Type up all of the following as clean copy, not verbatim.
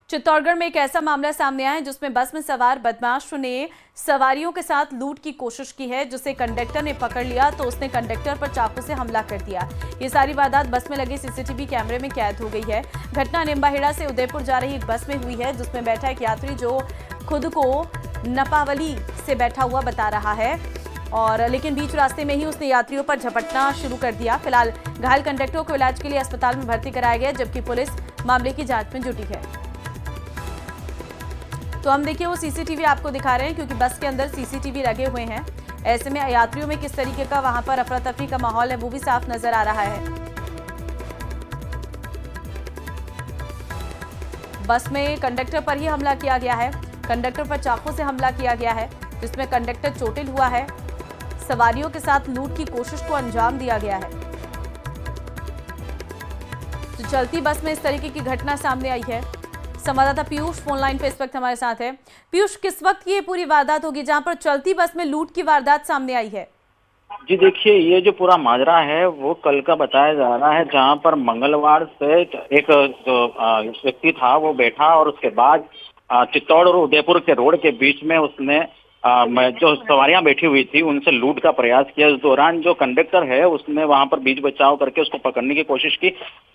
चित्तौड़गढ़ में एक ऐसा मामला सामने आया है जिसमें बस में सवार बदमाश ने सवारियों के साथ लूट की कोशिश की है, जिसे कंडक्टर ने पकड़ लिया तो उसने कंडक्टर पर चाकू से हमला कर दिया। ये सारी वारदात बस में लगे सीसीटीवी कैमरे में कैद हो गई है। घटना निम्बाहेड़ा से उदयपुर जा रही एक बस में हुई है, जिसमें बैठा एक यात्री जो खुद को नपावली से बैठा हुआ बता रहा है और लेकिन बीच रास्ते में ही उसने यात्रियों पर झपटना शुरू कर दिया। फिलहाल घायल कंडक्टर को इलाज के लिए अस्पताल में भर्ती कराया गया, जबकि पुलिस मामले की जांच में जुटी है। तो हम देखिए वो सीसीटीवी आपको दिखा रहे हैं, क्योंकि बस के अंदर सीसीटीवी लगे हुए हैं। ऐसे में यात्रियों में किस तरीके का वहां पर अफरा तफरी का माहौल है वो भी साफ नजर आ रहा है। बस में कंडक्टर पर ही हमला किया गया है, कंडक्टर पर चाकू से हमला किया गया है, जिसमें कंडक्टर चोटिल हुआ है। सवारियों के साथ लूट की कोशिश को अंजाम दिया गया है। तो चलती बस में इस तरीके की घटना सामने आई है। संवाददाता पीयूष फोन लाइन पे इस वक्त हमारे साथ है। पीयूष, किस वक्त ये पूरी वारदात होगी जहां पर चलती बस में लूट की वारदात सामने आई है? जी देखिए, ये जो पूरा माजरा है वो कल का बताया जा रहा है, जहां पर मंगलवार से एक जो व्यक्ति था वो बैठा और उसके बाद चित्तौड़ और उदयपुर के रोड के बीच में उसने जो सवारियां बैठी हुई थी उनसे लूट का प्रयास किया। इस दौरान जो कंडक्टर है उसने वहां पर बीच बचाव करके उसको पकड़ने की कोशिश की,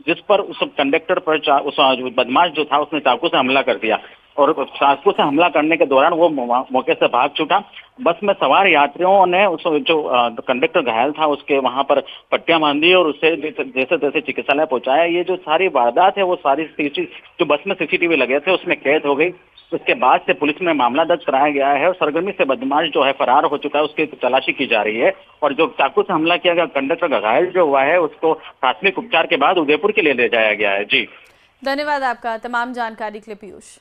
जिस पर उस कंडक्टर पर उस बदमाश जो था उसने चाकू से हमला कर दिया और चाकू से हमला करने के दौरान वो मौके से भाग छूटा। बस में सवार यात्रियों ने उस जो कंडक्टर घायल था उसके वहां पर पट्टियां बांधी और उसे जैसे तैसे चिकित्सालय पहुंचाया। ये जो सारी वारदात है वो सारी जो बस में सीसीटीवी लगे थे उसमें कैद हो गई। उसके बाद से पुलिस में मामला दर्ज कराया गया है और सरगर्मी से बदमाश जो है फरार हो चुका है, उसकी तलाशी की जा रही है। और जो चाकू से हमला किया गया कंडक्टर का घायल जो हुआ है उसको प्राथमिक उपचार के बाद उदयपुर के लिए ले जाया गया है। जी धन्यवाद आपका तमाम जानकारी के लिए पीयूष।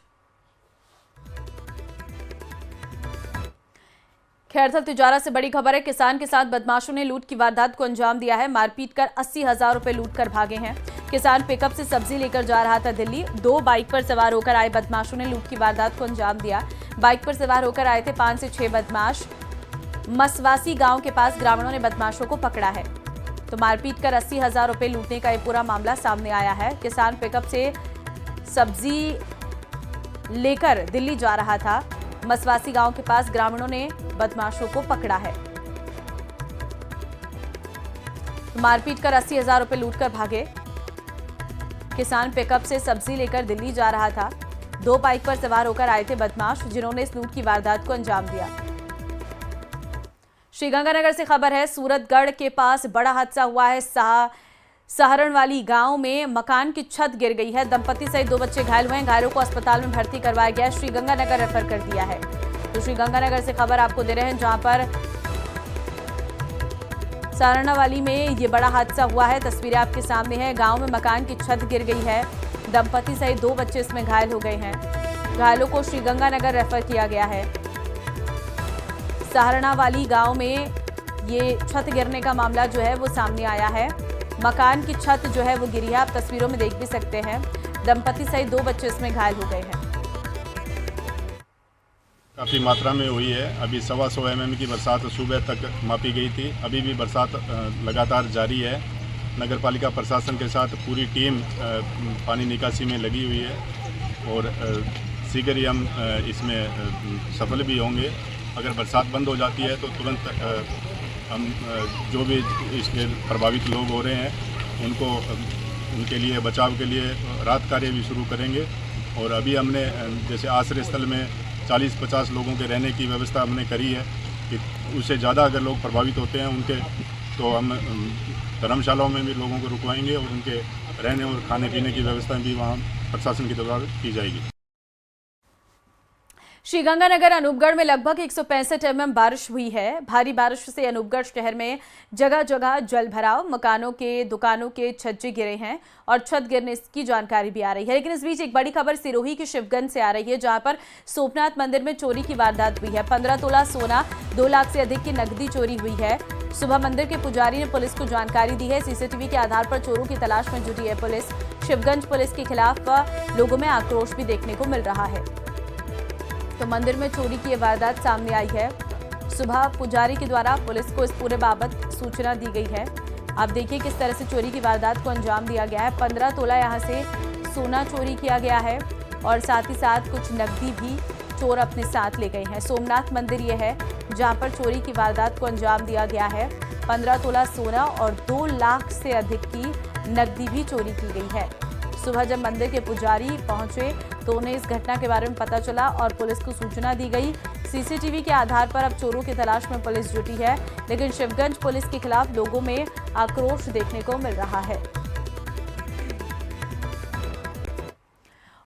खैरथल तिजारा से बड़ी खबर है। किसान के साथ बदमाशों ने लूट की वारदात को अंजाम दिया है। मारपीट कर 80,000 रुपए लूट कर भागे हैं। किसान पिकअप से सब्जी लेकर जा रहा था दिल्ली। 2 बाइक पर सवार होकर आए बदमाशों ने लूट की वारदात को अंजाम दिया। बाइक पर सवार होकर आए थे 5 से 6 बदमाश। मसवासी गांव के पास ग्रामीणों ने बदमाशों को पकड़ा है। तो मारपीट कर 80,000 रुपए लूटने का ये पूरा मामला सामने आया है। किसान पिकअप से सब्जी लेकर दिल्ली जा रहा था। मसवासी गांव के पास ग्रामीणों ने बदमाशों को पकड़ा है। मारपीट कर 80,000 रुपए लूटकर भागे। किसान पिकअप से सब्जी लेकर दिल्ली जा रहा था। 2 बाइक पर सवार होकर आए थे बदमाश, जिन्होंने इस लूट की वारदात को अंजाम दिया। श्रीगंगानगर से खबर है। सूरतगढ़ के पास बड़ा हादसा हुआ है। सहारणवाली गांव में मकान की छत गिर गई है। दंपति सहित 2 बच्चे घायल हुए हैं। घायलों को अस्पताल में भर्ती करवाया गया है। श्रीगंगानगर रेफर कर दिया है। तो श्रीगंगानगर से खबर आपको दे रहे हैं, जहां पर सहारणवाली में ये बड़ा हादसा हुआ है। तस्वीरें आपके सामने हैं। गांव में मकान की छत गिर गई है। दंपति सहित 2 बच्चे इसमें घायल हो गए हैं। घायलों को श्रीगंगानगर रेफर किया गया है। सहारणावाली गांव में ये छत गिरने का मामला जो है वो सामने आया है। मकान की छत जो है वो गिरी है। आप तस्वीरों में देख भी सकते हैं। दंपति सहित 2 बच्चे इसमें घायल हो गए हैं। काफ़ी मात्रा में हुई है। अभी 125 mm की बरसात सुबह तक मापी गई थी। अभी भी बरसात लगातार जारी है। नगर पालिका प्रशासन के साथ पूरी टीम पानी निकासी में लगी हुई है और शीघ्र ही हम इसमें सफल भी होंगे। अगर बरसात बंद हो जाती है तो तुरंत हम जो भी इसके प्रभावित लोग हो रहे हैं उनके लिए बचाव के लिए राहत कार्य भी शुरू करेंगे। और अभी हमने जैसे आश्रय स्थल में 40-50 लोगों के रहने की व्यवस्था हमने करी है कि उससे ज़्यादा अगर लोग प्रभावित होते हैं उनके तो हम धर्मशालाओं में भी लोगों को रुकवाएंगे और उनके रहने और खाने पीने की व्यवस्था भी वहाँ प्रशासन की द्वारा की जाएगी। श्रीगंगानगर अनूपगढ़ में लगभग 165 mm बारिश हुई है। भारी बारिश से अनूपगढ़ शहर में जगह जगह जल भराव, मकानों के दुकानों के छज्जे गिरे हैं और छत गिरने की जानकारी भी आ रही है। लेकिन इस बीच एक बड़ी खबर सिरोही की शिवगंज से आ रही है, जहां पर सोमनाथ मंदिर में चोरी की वारदात हुई है। 15 तोला सोना, 2 लाख से अधिक की नकदी चोरी हुई है। सुबह मंदिर के पुजारी ने पुलिस को जानकारी दी है। सीसीटीवी के आधार पर चोरों की तलाश में जुटी है पुलिस। शिवगंज पुलिस के खिलाफ लोगों में आक्रोश भी देखने को मिल रहा है। तो मंदिर में चोरी की वारदात सामने आई है। सुबह पुजारी के द्वारा पुलिस को इस पूरे बाबत सूचना दी गई है। आप देखिए किस तरह से चोरी की वारदात को अंजाम दिया गया है। 15 तोला यहां से सोना चोरी किया गया है। और साथ ही साथ कुछ नकदी भी चोर अपने साथ ले गए हैं। सोमनाथ मंदिर ये है जहां पर चोरी की वारदात को अंजाम दिया गया है। 15 तोला सोना और 2 लाख से अधिक की नकदी भी चोरी की गई है। सुबह जब मंदिर के पुजारी पहुंचे तो उन्हें इस घटना के बारे में पता चला और पुलिस को सूचना दी गई। सीसीटीवी के आधार पर अब चोरों की तलाश में पुलिस जुटी है, लेकिन शिवगंज पुलिस के खिलाफ लोगों में आक्रोश देखने को मिल रहा है।